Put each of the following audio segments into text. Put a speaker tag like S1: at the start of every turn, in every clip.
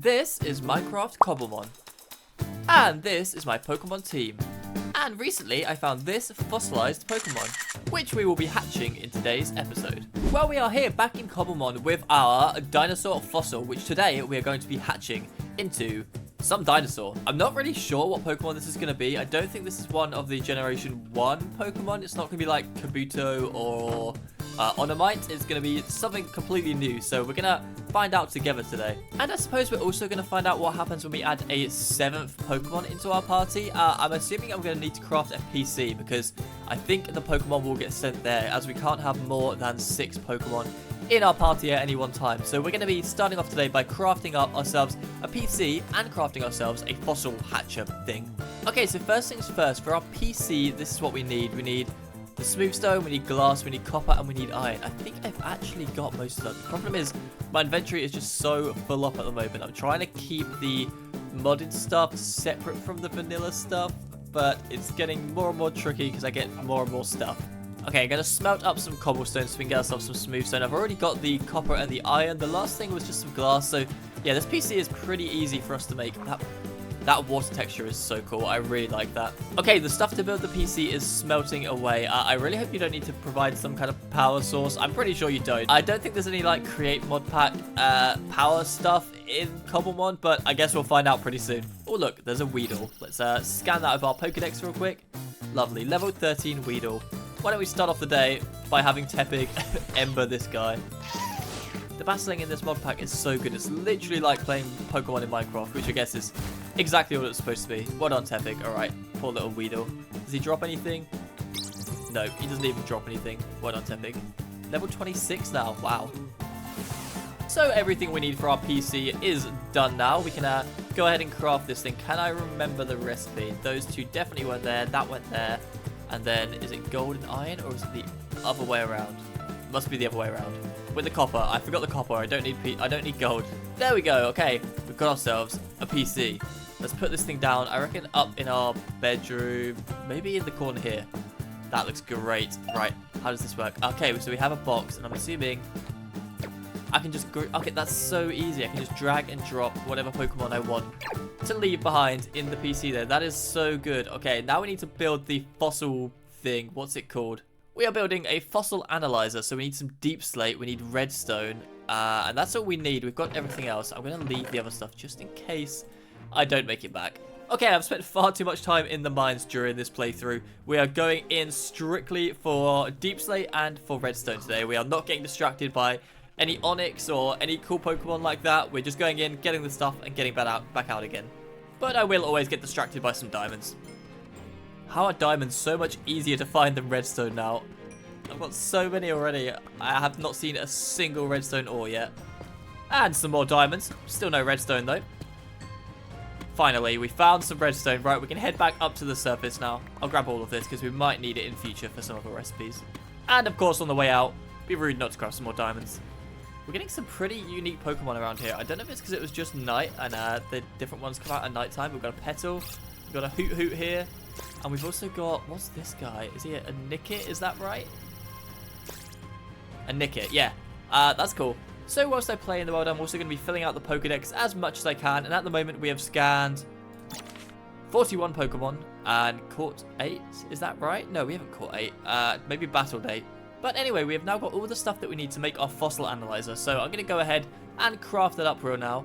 S1: This is Minecraft Cobblemon. And this is my Pokemon team. And recently I found this fossilized Pokemon, which we will be hatching in today's episode. Well, we are here back in Cobblemon with our dinosaur fossil, which today we are going to be hatching into some dinosaur. I'm not really sure what Pokemon this is going to be. I don't think this is one of the Generation 1 Pokemon. It's not going to be like Kabuto or Onomite. It's going to be something completely new. So we're going to find out together today. And I suppose we're also going to find out what happens when we add a 7th Pokemon into our party. I'm assuming I'm going to need to craft a PC because I think the Pokemon will get sent there as we can't have more than 6 Pokemon in our party at any one time. So we're going to be starting off today by crafting up ourselves a PC and crafting ourselves a fossil hatcher thing. Okay, so first things first, for our PC, this is what we need. We need the smooth stone, we need glass, we need copper, and we need iron. I think I've actually got most of them. The problem is my inventory is just so full up at the moment. I'm trying to keep the modded stuff separate from the vanilla stuff, but it's getting more and more tricky because I get more and more stuff. Okay, I'm going to smelt up some cobblestone so we can get ourselves some smooth stone. I've already got the copper and the iron. The last thing was just some glass. So, yeah, this PC is pretty easy for us to make. That water texture is so cool. I really like that. Okay, the stuff to build the PC is smelting away. I really hope you don't need to provide some kind of power source. I'm pretty sure you don't. I don't think there's any, like, create mod pack power stuff in Cobblemon, but I guess we'll find out pretty soon. Oh, look, there's a Weedle. Let's scan that with our Pokedex real quick. Lovely. Level 13 Weedle. Why don't we start off the day by having Tepig Ember this guy. The battling in this mod pack is so good. It's literally like playing Pokemon in Minecraft, which I guess is exactly what it's supposed to be. Well done, Tepig. Alright, poor little Weedle. Does he drop anything? No, he doesn't even drop anything. Well done, Tepig. Level 26 now. Wow. So everything we need for our PC is done now. We can go ahead and craft this thing. Can I remember the recipe? Those two definitely went there. That went there. And then, is it gold and iron, or is it the other way around? Must be the other way around. With the copper, I forgot the copper. I don't need gold. There we go. Okay, we've got ourselves a PC. Let's put this thing down. I reckon up in our bedroom, maybe in the corner here. That looks great. Right, how does this work? Okay, so we have a box, and I'm assuming I can just okay, that's so easy. I can just drag and drop whatever Pokemon I want to leave behind in the PC there. That is so good. Okay, now we need to build the fossil thing. What's it called? We are building a fossil analyzer, so we need some deep slate, we need redstone, and that's all we need. We've got everything else. I'm going to leave the other stuff just in case I don't make it back. Okay, I've spent far too much time in the mines during this playthrough. We are going in strictly for deep slate and for redstone today. We are not getting distracted by any Onyx or any cool Pokemon like that. We're just going in, getting the stuff, and getting back out again. But I will always get distracted by some diamonds. How are diamonds so much easier to find than redstone now? I've got so many already. I have not seen a single redstone ore yet. And some more diamonds. Still no redstone though. Finally, we found some redstone. Right, we can head back up to the surface now. I'll grab all of this because we might need it in future for some other recipes. And of course, on the way out, be rude not to craft some more diamonds. We're getting some pretty unique Pokemon around here. I don't know if it's because it was just night and the different ones come out at night time. We've got a Petal, we've got a Hoot Hoot here, and we've also got, what's this guy? Is he a Nickit? Is that right? A Nickit, yeah. That's cool. So whilst I play in the world, I'm also going to be filling out the Pokedex as much as I can. And at the moment, we have scanned 41 Pokemon and caught 8. Is that right? No, we haven't caught 8. Maybe battled 8. But anyway, we have now got all the stuff that we need to make our fossil analyzer. So I'm going to go ahead and craft it up real now.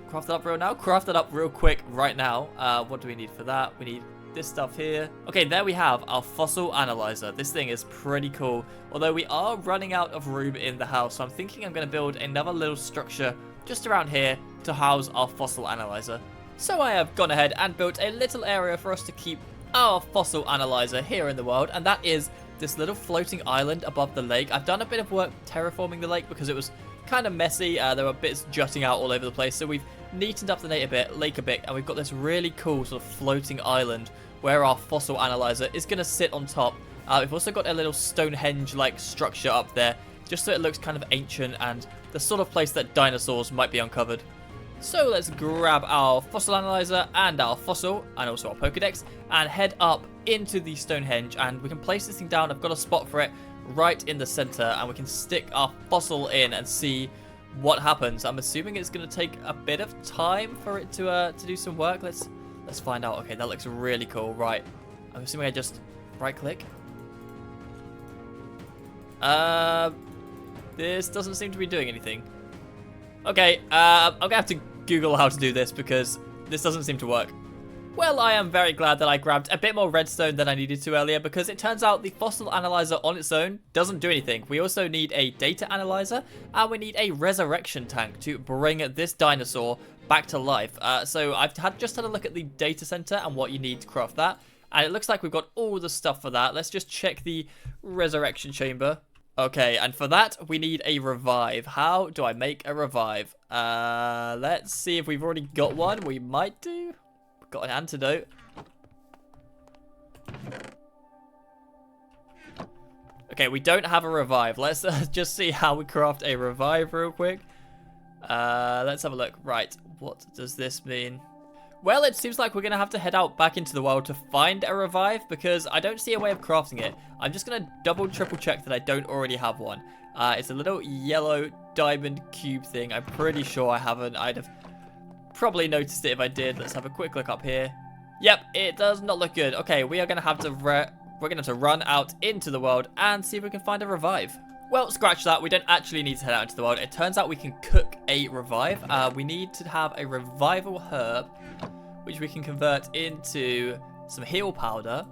S1: Craft it up real now? Craft it up real quick right now. What do we need for that? We need this stuff here. Okay, there we have our fossil analyzer. This thing is pretty cool. Although we are running out of room in the house. So I'm thinking I'm going to build another little structure just around here to house our fossil analyzer. So I have gone ahead and built a little area for us to keep our fossil analyzer here in the world. And that is this little floating island above the lake. I've done a bit of work terraforming the lake because it was kind of messy. There were bits jutting out all over the place. So we've neatened up the lake a bit, and we've got this really cool sort of floating island where our fossil analyzer is going to sit on top. We've also got a little Stonehenge-like structure up there, just so it looks kind of ancient and the sort of place that dinosaurs might be uncovered. So let's grab our fossil analyzer and our fossil, and also our Pokedex, and head up into the Stonehenge, and we can place this thing down. I've got a spot for it right in the center, and we can stick our fossil in and see what happens. I'm assuming it's going to take a bit of time for it to do some work. Let's find out. Okay, that looks really cool. Right. I'm assuming I just right click. This doesn't seem to be doing anything. Okay, I'm going to have to Google how to do this because this doesn't seem to work. Well, I am very glad that I grabbed a bit more redstone than I needed to earlier because it turns out the fossil analyzer on its own doesn't do anything. We also need a data analyzer and we need a resurrection tank to bring this dinosaur back to life. So I've just had a look at the data center and what you need to craft that. And it looks like we've got all the stuff for that. Let's just check the resurrection chamber. Okay, and for that, we need a revive. How do I make a revive? Let's see if we've already got one. We might do. Got an antidote. Okay, we don't have a revive. Let's just see how we craft a revive real quick. Let's have a look. Right, what does this mean? Well, it seems like we're going to have to head out back into the world to find a revive because I don't see a way of crafting it. I'm just going to triple check that I don't already have one. It's a little yellow diamond cube thing. I'm pretty sure I haven't. I'd have probably noticed it if I did. Let's have a quick look up here. Yep, it does not look good. Okay, we are going to have to run out into the world and see if we can find a revive. Well, scratch that. We don't actually need to head out into the world. It turns out we can cook a revive. We need to have a revival herb, which we can convert into some heal powder,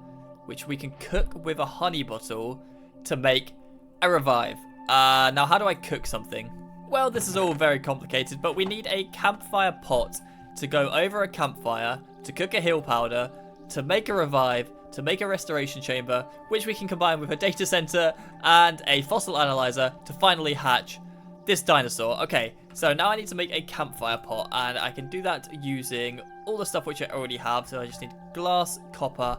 S1: which we can cook with a honey bottle to make a revive. Now, how do I cook something? Well, this is all very complicated, but we need a campfire pot to go over a campfire, to cook a heal powder, to make a revive, to make a restoration chamber, which we can combine with a data center and a fossil analyzer to finally hatch this dinosaur. Okay, so now I need to make a campfire pot, and I can do that using all the stuff which I already have. So I just need glass, copper,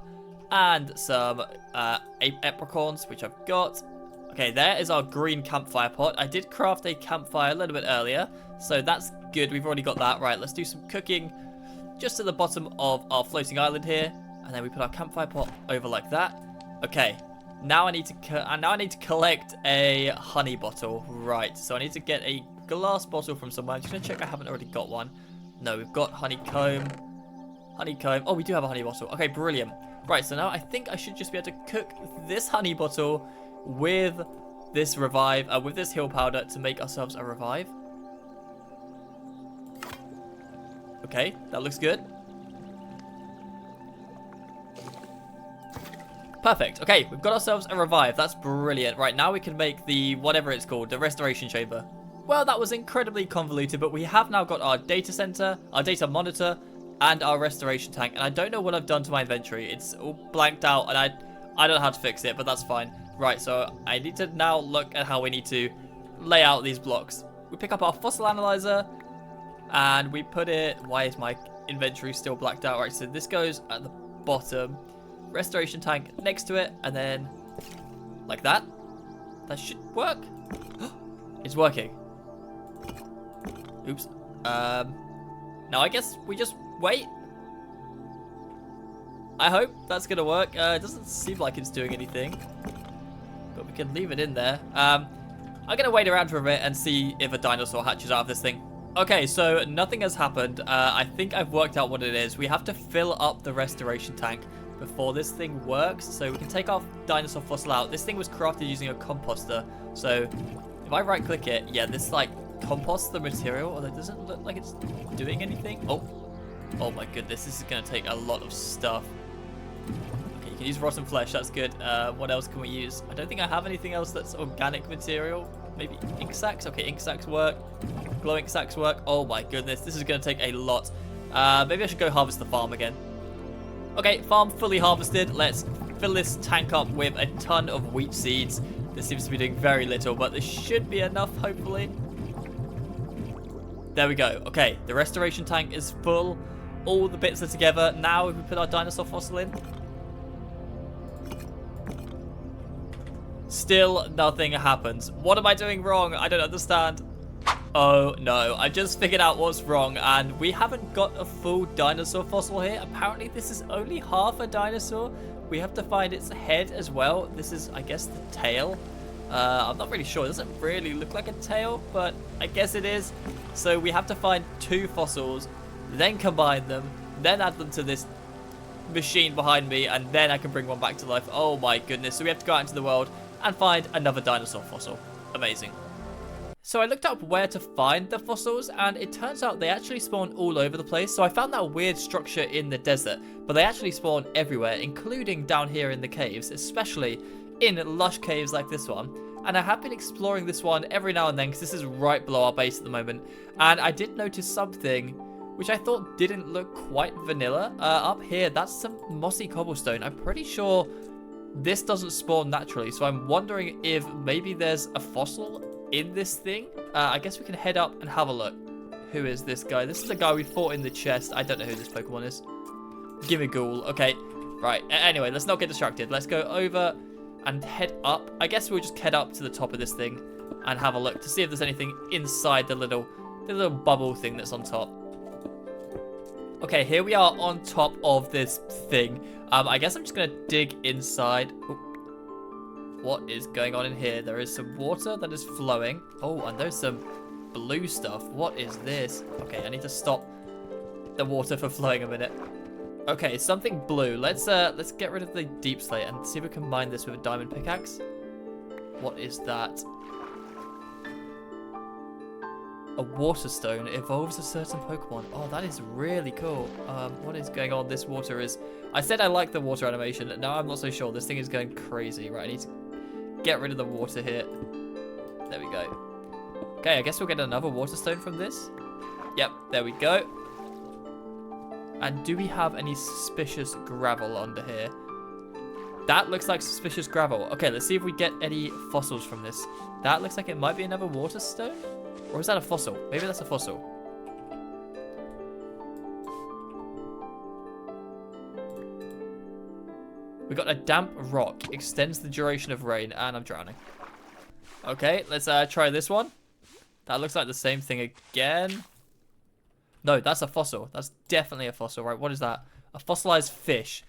S1: and some apricorns, which I've got. Okay, there is our green campfire pot. I did craft a campfire a little bit earlier, so that's good. We've already got that. Right, let's do some cooking just at the bottom of our floating island here, and then we put our campfire pot over like that. Okay, now I need to collect a honey bottle. Right, so I need to get a glass bottle from somewhere. I'm just gonna check I haven't already got one. No, we've got honeycomb. Honeycomb. Oh, we do have a honey bottle. Okay, brilliant. Right, so now I think I should just be able to cook this honey bottle with this revive, with this heal powder to make ourselves a revive. Okay, that looks good. Perfect. Okay, we've got ourselves a revive. That's brilliant. Right, now we can make the, whatever it's called, the restoration chamber. Well, that was incredibly convoluted, but we have now got our data center, our data monitor, and our restoration tank. And I don't know what I've done to my inventory. It's all blanked out, and I don't know how to fix it, but that's fine. Right, so I need to now look at how we need to lay out these blocks. We pick up our fossil analyzer, and we put it... Why is my inventory still blacked out? Right, so this goes at the bottom. Restoration tank next to it, and then like that. That should work. It's working. Oops. Now I guess we just wait. I hope that's gonna work. It doesn't seem like it's doing anything, but we can leave it in there. I'm gonna wait around for a bit and see if a dinosaur hatches out of this thing. Okay, so nothing has happened. I think I've worked out what it is. We have to fill up the restoration tank before this thing works, so we can take our dinosaur fossil out. This thing was crafted using a composter, so if I right click it, yeah, this like composts the material, although it doesn't look like it's doing anything. Oh my goodness, this is gonna take a lot of stuff. Okay, you can use rotten flesh, that's good. What else can we use? I don't think I have anything else that's organic material. Maybe ink sacks. Okay, ink sacks work. Glow ink sacks work. Oh my goodness, this is gonna take a lot. Maybe I should go harvest the farm again. Okay, farm fully harvested. Let's fill this tank up with a ton of wheat seeds. This seems to be doing very little, but this should be enough, hopefully. There we go. Okay, the restoration tank is full. All the bits are together. Now if we put our dinosaur fossil in. Still nothing happens. What am I doing wrong? I don't understand. Oh no, I just figured out what's wrong, and we haven't got a full dinosaur fossil here. Apparently this is only half a dinosaur. We have to find its head as well. This is, I guess, the tail. I'm not really sure. It doesn't really look like a tail, but I guess it is. So we have to find 2 fossils, then combine them, then add them to this machine behind me, and then I can bring one back to life. Oh my goodness. So we have to go out into the world and find another dinosaur fossil. Amazing. So I looked up where to find the fossils, and it turns out they actually spawn all over the place. So I found that weird structure in the desert, but they actually spawn everywhere, including down here in the caves, especially in lush caves like this one. And I have been exploring this one every now and then because this is right below our base at the moment. And I did notice something which I thought didn't look quite vanilla. Up here, that's some mossy cobblestone. I'm pretty sure this doesn't spawn naturally, so I'm wondering if maybe there's a fossil in this thing. I guess we can head up and have a look. Who is this guy? This is the guy we fought in the chest. I don't know who this Pokemon is. Gimme Ghoul. Okay, right. Anyway, let's not get distracted. Let's go over and head up. I guess we'll just head up to the top of this thing and have a look to see if there's anything inside the little bubble thing that's on top. Okay, here we are on top of this thing. I guess I'm just going to dig inside. Ooh. What is going on in here? There is some water that is flowing. Oh, and there's some blue stuff. What is this? Okay, I need to stop the water from flowing a minute. Okay, something blue. Let's get rid of the deep slate and see if we can mine this with a diamond pickaxe. What is that? A water stone evolves a certain Pokemon. Oh, that is really cool. What is going on? This water is... I said I like the water animation. Now I'm not so sure. This thing is going crazy. Right, I need to get rid of the water here. There we go. Okay, I guess we'll get another water stone from this. Yep, there we go. And do we have any suspicious gravel under here? That looks like suspicious gravel. Okay, let's see if we get any fossils from this. That looks like it might be another water stone. Or is that a fossil? Maybe that's a fossil. We got a damp rock. Extends the duration of rain. And I'm drowning. Okay, let's try this one. That looks like the same thing again. No, that's a fossil. That's definitely a fossil, right? What is that? A fossilized fish.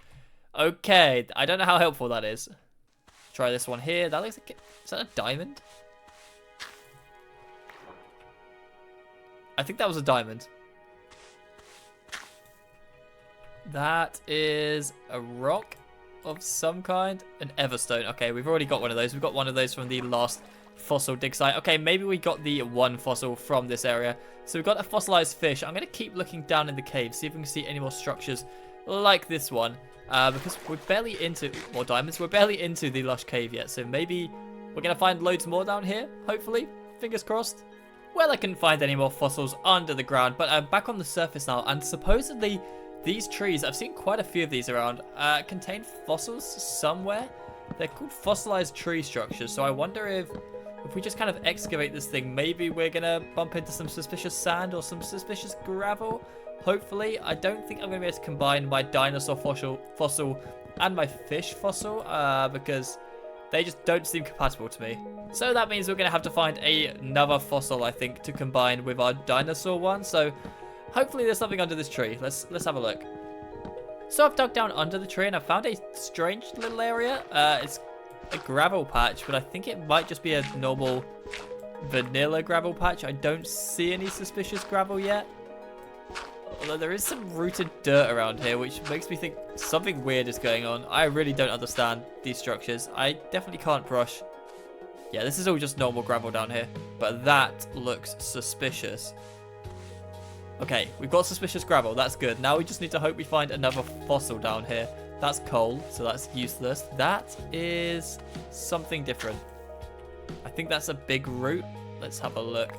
S1: Okay, I don't know how helpful that is. Try this one here. That looks like... Is that a diamond? I think that was a diamond. That is a rock of some kind. An Everstone. Okay, we've already got one of those. We've got one of those from the last fossil dig site. Okay, maybe we got the one fossil from this area. So we've got a fossilized fish. I'm going to keep looking down in the cave, see if we can see any more structures like this one. Because we're barely into... More diamonds. We're barely into the lush cave yet. So maybe we're going to find loads more down here. Hopefully. Fingers crossed. Well, I couldn't find any more fossils under the ground, but I'm back on the surface now, and supposedly these trees, I've seen quite a few of these around, contain fossils somewhere. They're called fossilized tree structures, so I wonder if we just kind of excavate this thing, maybe we're going to bump into some suspicious sand or some suspicious gravel. Hopefully. I don't think I'm going to be able to combine my dinosaur fossil and my fish fossil, because they just don't seem compatible to me. So that means we're going to have to find another fossil, I think, to combine with our dinosaur one. So hopefully there's something under this tree. Let's have a look. So I've dug down under the tree and I found a strange little area. It's a gravel patch, but I think it might just be a normal vanilla gravel patch. I don't see any suspicious gravel yet. Although there is some rooted dirt around here, which makes me think something weird is going on. I really don't understand these structures. I definitely can't brush. Yeah, this is all just normal gravel down here. But that looks suspicious. Okay, we've got suspicious gravel. That's good. Now we just need to hope we find another fossil down here. That's coal, so that's useless. That is something different. I think that's a big root. Let's have a look.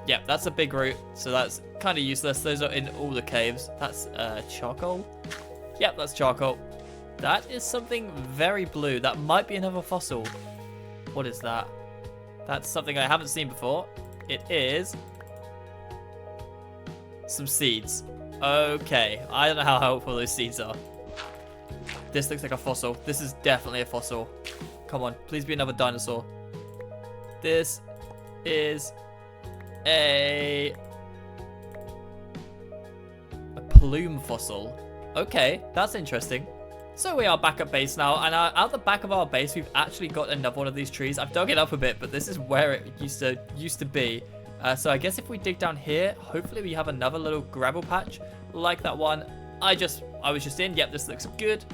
S1: Yeah, that's a big root, so that's kind of useless. Those are in all the caves. That's charcoal. Yep, that's charcoal. That is something very blue. That might be another fossil. What is that? That's something I haven't seen before. It is some seeds. Okay, I don't know how helpful those seeds are. This looks like a fossil. This is definitely a fossil. Come on, please be another dinosaur. This is a plume fossil. Okay, that's interesting. So we are back at base now, and at the back of our base, we've actually got another one of these trees. I've dug it up a bit, but this is where it used to be. So I guess if we dig down here, hopefully we have another little gravel patch like that one I was just in. Yep, this looks good.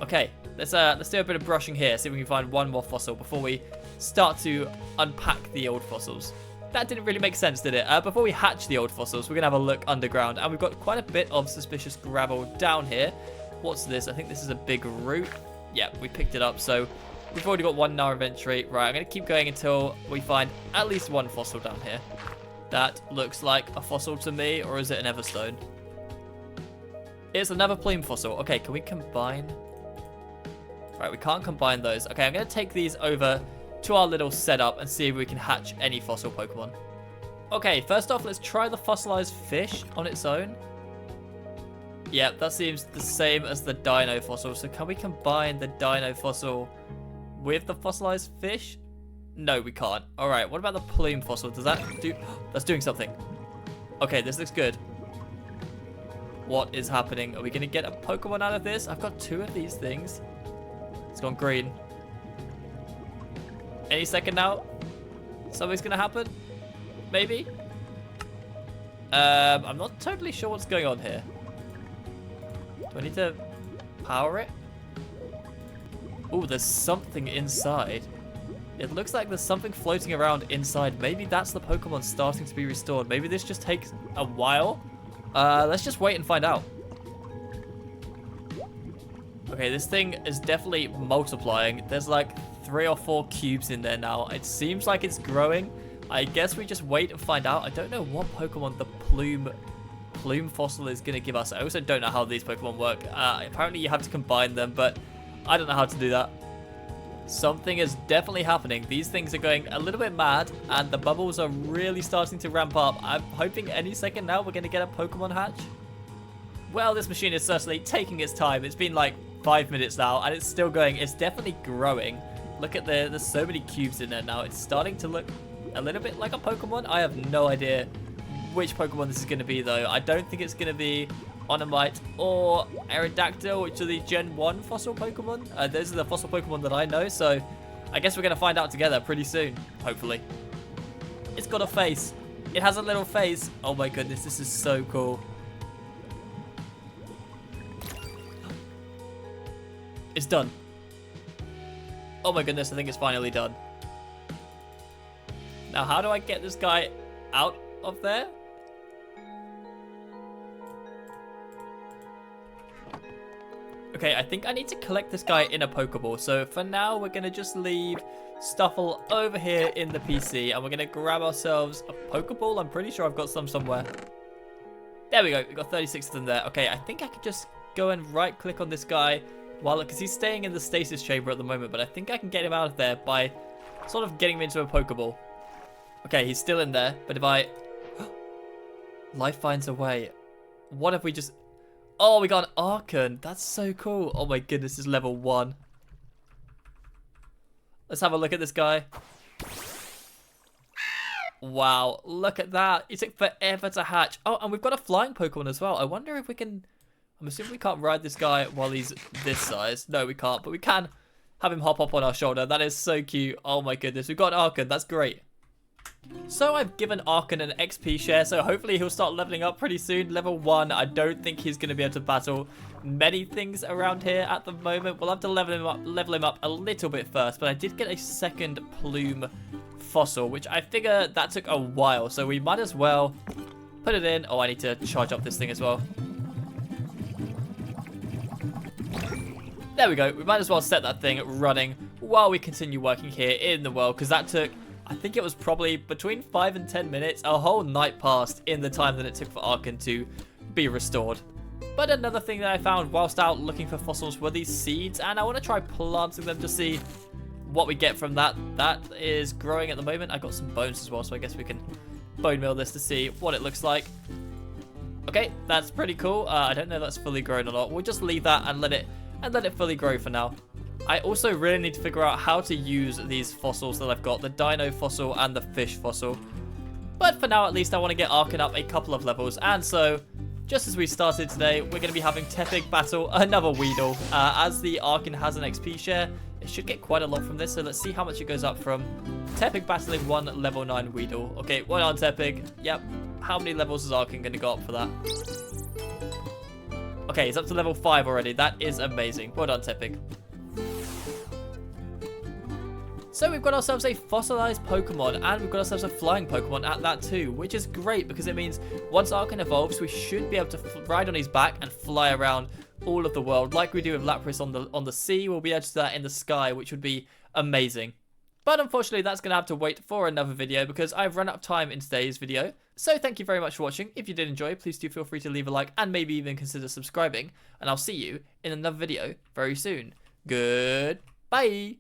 S1: Okay, let's do a bit of brushing here, see if we can find one more fossil before we start to unpack the old fossils. That didn't really make sense, did it? Before we hatch the old fossils, we're gonna have a look underground, and we've got quite a bit of suspicious gravel down here. What's this? I think this is a big root. Yeah, we picked it up, so we've already got one in our inventory. Right, I'm going to keep going until we find at least one fossil down here. That looks like a fossil to me, or is it an Everstone? It's another plume fossil. Okay, can we combine? Right, we can't combine those. Okay, I'm going to take these over to our little setup and see if we can hatch any fossil Pokemon. Okay, first off, let's try the fossilized fish on its own. Yep, that seems the same as the dino fossil. So can we combine the dino fossil with the fossilized fish? No, we can't. All right, what about the plume fossil? Does that do... That's doing something. Okay, this looks good. What is happening? Are we going to get a Pokemon out of this? I've got 2 of these things. It's gone green. Any second now. Something's going to happen. Maybe. I'm not totally sure what's going on here. Do I need to power it? Oh, there's something inside. It looks like there's something floating around inside. Maybe that's the Pokemon starting to be restored. Maybe this just takes a while. Let's just wait and find out. Okay, this thing is definitely multiplying. There's like 3 or 4 cubes in there now. It seems like it's growing. I guess we just wait and find out. I don't know what Pokemon the plume fossil is going to give us. I also don't know how these Pokemon work. Apparently you have to combine them, but I don't know how to do that. Something is definitely happening. These things are going a little bit mad, and the bubbles are really starting to ramp up. I'm hoping any second now we're going to get a Pokemon hatch. Well, this machine is certainly taking its time. It's been like 5 minutes now, and it's still going. It's definitely growing. Look at there's so many cubes in there now. It's starting to look a little bit like a Pokemon. I have no idea which Pokemon this is going to be, though. I don't think it's going to be Onomite or Aerodactyl, which are the Gen 1 fossil Pokemon. Those are the fossil Pokemon that I know, so I guess we're going to find out together pretty soon, hopefully. It's got a face. It has a little face. Oh my goodness, this is so cool. It's done. Oh my goodness, I think it's finally done. Now, how do I get this guy out of there? Okay, I think I need to collect this guy in a Pokeball. So for now, we're going to just leave Stuffle over here in the PC. And we're going to grab ourselves a Pokeball. I'm pretty sure I've got some somewhere. There we go. We've got 36 of them there. Okay, I think I could just go and right-click on this guy. Because he's staying in the stasis chamber at the moment. But I think I can get him out of there by sort of getting him into a Pokeball. Okay, he's still in there. But if I... Life finds a way. What if we just... Oh, we got an Archon. That's so cool. Oh my goodness, this is level 1. Let's have a look at this guy. Wow, look at that. It took forever to hatch. Oh, and we've got a flying Pokemon as well. I wonder if we can... I'm assuming we can't ride this guy while he's this size. No, we can't, but we can have him hop up on our shoulder. That is so cute. Oh my goodness, we've got an Archon. That's great. So I've given Archon an XP share, so hopefully he'll start leveling up pretty soon. Level 1, I don't think he's going to be able to battle many things around here at the moment. We'll have to level him up a little bit first, but I did get a second plume fossil, which I figure that took a while, so we might as well put it in. Oh, I need to charge up this thing as well. There we go. We might as well set that thing running while we continue working here in the world, because that took... I think it was probably between 5 and 10 minutes. A whole night passed in the time that it took for Archon to be restored. But another thing that I found whilst out looking for fossils were these seeds. And I want to try planting them to see what we get from that. That is growing at the moment. I got some bones as well, so I guess we can bone meal this to see what it looks like. Okay, that's pretty cool. I don't know if that's fully grown or not. We'll just leave that and let it fully grow for now. I also really need to figure out how to use these fossils that I've got, the dino fossil and the fish fossil. But for now, at least, I want to get Archon up a couple of levels, and so just as we started today, we're going to be having Tepig battle another Weedle. As the Arkin has an XP share, it should get quite a lot from this, so let's see how much it goes up from. Tepig battling one level 9 Weedle. Okay, well done, Tepig. Yep. How many levels is Arkin going to go up for that? Okay, he's up to level 5 already. That is amazing. Well done, Tepig. So we've got ourselves a fossilized Pokemon, and we've got ourselves a flying Pokemon at that too, which is great because it means once Arkin evolves, we should be able to ride on his back and fly around all of the world like we do with Lapras on the sea. We'll be able to do that in the sky, which would be amazing. But unfortunately, that's going to have to wait for another video because I've run out of time in today's video. So thank you very much for watching. If you did enjoy, please do feel free to leave a like and maybe even consider subscribing. And I'll see you in another video very soon. Goodbye.